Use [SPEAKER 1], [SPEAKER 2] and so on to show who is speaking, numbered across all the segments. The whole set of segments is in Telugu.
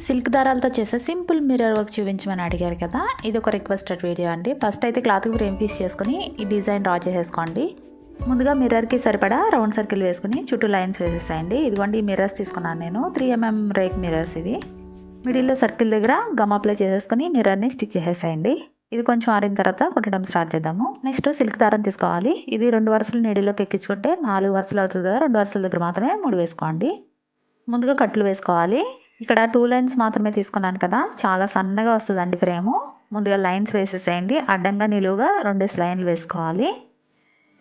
[SPEAKER 1] సిల్క్ దారాలతో చేసే సింపుల్ మిర్రర్ వర్క్ చూపించమని అడిగారు కదా, ఇది ఒక రిక్వెస్టెడ్ వీడియో అండి. ఫస్ట్ అయితే క్లాత్కి ఫ్రేమ్ పీస్ చేసుకుని ఈ డిజైన్ డ్రా చేసేసుకోండి. ముందుగా మిర్రర్కి సరిపడా రౌండ్ సర్కిల్ వేసుకుని చుట్టూ లైన్స్ వేసేసాయండి. ఇదిగోండి ఈ మిర్రర్స్ తీసుకున్నాను నేను, 3mm రేక్ మిర్రర్స్ ఇవి. మిడిల్లో సర్కిల్ దగ్గర గమ్ అప్లై చేసేసుకుని మిర్రర్ని స్టిచ్ చేసేసాయండి. ఇది కొంచెం ఆరిన తర్వాత కుట్టడం స్టార్ట్ చేద్దాము. నెక్స్ట్ సిల్క్ దారం తీసుకోవాలి. ఇది 2 వరుసలు నీడిలోకి ఎక్కించుకుంటే 4 వరుసలు అవుతుంది కదా, 2 వరుసల దగ్గర మాత్రమే 3 వేసుకోండి. ముందుగా కట్లు వేసుకోవాలి. ఇక్కడ 2 లైన్స్ మాత్రమే తీసుకున్నాను కదా, చాలా సన్నగా వస్తుందండి ఫ్రేము. ముందుగా లైన్స్ వేసేసేయండి. అడ్డంగా నిలువుగా 2 లైన్లు వేసుకోవాలి.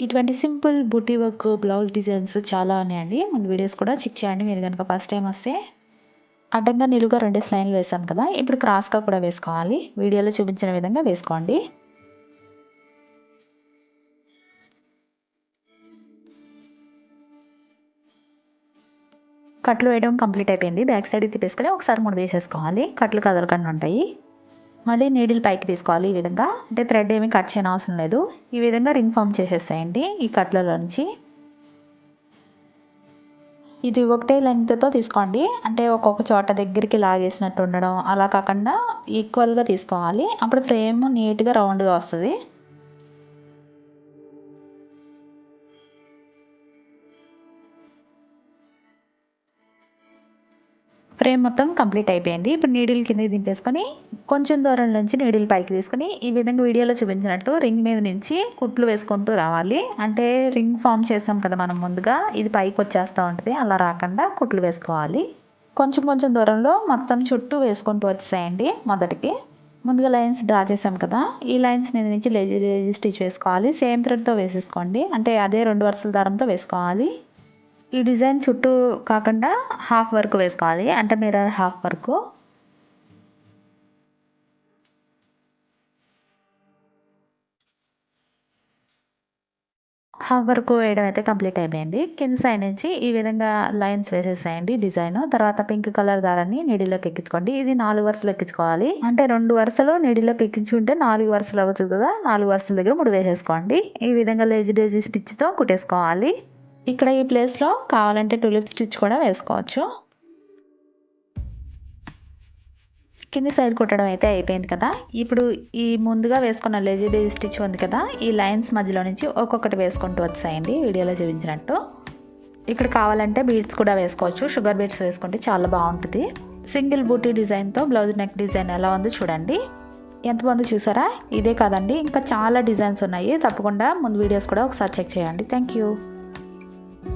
[SPEAKER 1] ఇటువంటి సింపుల్ బుటీ వర్క్ బ్లౌజ్ డిజైన్స్ చాలా ఉన్నాయండి. ముందు వీడియోస్ కూడా చెక్ చేయండి. మీరు కనుక ఫస్ట్ టైం వస్తే అడ్డంగా నిలువుగా 2 లైన్లు వేసాను కదా, ఇప్పుడు క్రాస్గా కూడా వేసుకోవాలి. వీడియోలో చూపించిన విధంగా వేసుకోండి. కట్లు వేయడం కంప్లీట్ అయిపోయింది. బ్యాక్ సైడ్ తిప్పేసుకొని ఒకసారి 3 వేసేసుకోవాలి. కట్లు కదలకుండా ఉంటాయి. మళ్ళీ నీడిల్ పైకి తీసుకోవాలి. ఈ విధంగా, అంటే థ్రెడ్ ఏమీ కట్ చేయని అవసరం లేదు. ఈ విధంగా రింగ్ ఫామ్ చేసేసేయండి ఈ కట్లలో నుంచి. ఇది ఒకటే లెంగ్త్తో తీసుకోండి, అంటే ఒక్కొక్క చోట దగ్గరికి లాగేసినట్టు ఉండడం అలా కాకుండా ఈక్వల్గా తీసుకోవాలి. అప్పుడు ఫ్రేమ్ నీట్గా రౌండ్గా వస్తుంది. ఫ్రేమ్ మొత్తం కంప్లీట్ అయిపోయింది. ఇప్పుడు నీడిల్ కిందకి దింపేసుకొని కొంచెం దూరం నుంచి నీడిల్ పైకి తీసుకొని ఈ విధంగా వీడియోలో చూపించినట్టు రింగ్ మీద నుంచి కుట్లు వేసుకుంటూ రావాలి. అంటే రింగ్ ఫామ్ చేసాం కదా మనం ముందుగా, ఇది పైకి వచ్చేస్తూ ఉంటుంది. అలా రాకుండా కుట్లు వేసుకోవాలి. కొంచెం కొంచెం దూరంలో మొత్తం చుట్టూ వేసుకుంటూ వచ్చేసేయండి. మొదటికి ముందుగా లైన్స్ డ్రా చేసాం కదా, ఈ లైన్స్ మీద నుంచి లేజీ స్టిచ్ వేసుకోవాలి. సేమ్ థ్రెడ్తో వేసేసుకోండి, అంటే అదే 2 వరుసల దారంతో వేసుకోవాలి. ఈ డిజైన్ చుట్టూ కాకుండా హాఫ్ వర్క్ వేసుకోవాలి, అంటే mirror half work. Half work వేయడం అయితే కంప్లీట్ అయిపోయింది. కింద సైడ్ నుంచి ఈ విధంగా లైన్స్ వేసేసేయండి డిజైన్. తర్వాత పింక్ కలర్ దారాన్ని నీడిలోకి ఎక్కించుకోండి. ఇది 4 వరుసలు ఎక్కించుకోవాలి, అంటే 2 వరుసలు నీడిలోకి ఎక్కించుకుంటే 4 వరుసలు అవుతుంది కదా, 4 వరుసల దగ్గర 3 వేసేసుకోండి. ఈ విధంగా లేజీ స్టిచ్తో కుట్టేసుకోవాలి. ఇక్కడ ఈ ప్లేస్లో కావాలంటే టులిప్ స్టిచ్ కూడా వేసుకోవచ్చు. కింది సైడ్ కుట్టడం అయితే అయిపోయింది కదా, ఇప్పుడు ఈ ముందుగా వేసుకున్న లేజీ స్టిచ్ ఉంది కదా, ఈ లైన్స్ మధ్యలో నుంచి ఒక్కొక్కటి వేసుకుంటూ వచ్చాయండి వీడియోలో చూపించినట్టు. ఇక్కడ కావాలంటే బీడ్స్ కూడా వేసుకోవచ్చు. షుగర్ బీడ్స్ వేసుకుంటే చాలా బాగుంటుంది. సింగిల్ బూటీ డిజైన్తో బ్లౌజ్ నెక్ డిజైన్ ఎలా ఉందో చూడండి. ఎంత బాగుందో చూసారా? ఇదే కాదండి, ఇంకా చాలా డిజైన్స్ ఉన్నాయి. తప్పకుండా ముందు వీడియోస్ కూడా ఒకసారి చెక్ చేయండి. Thank you.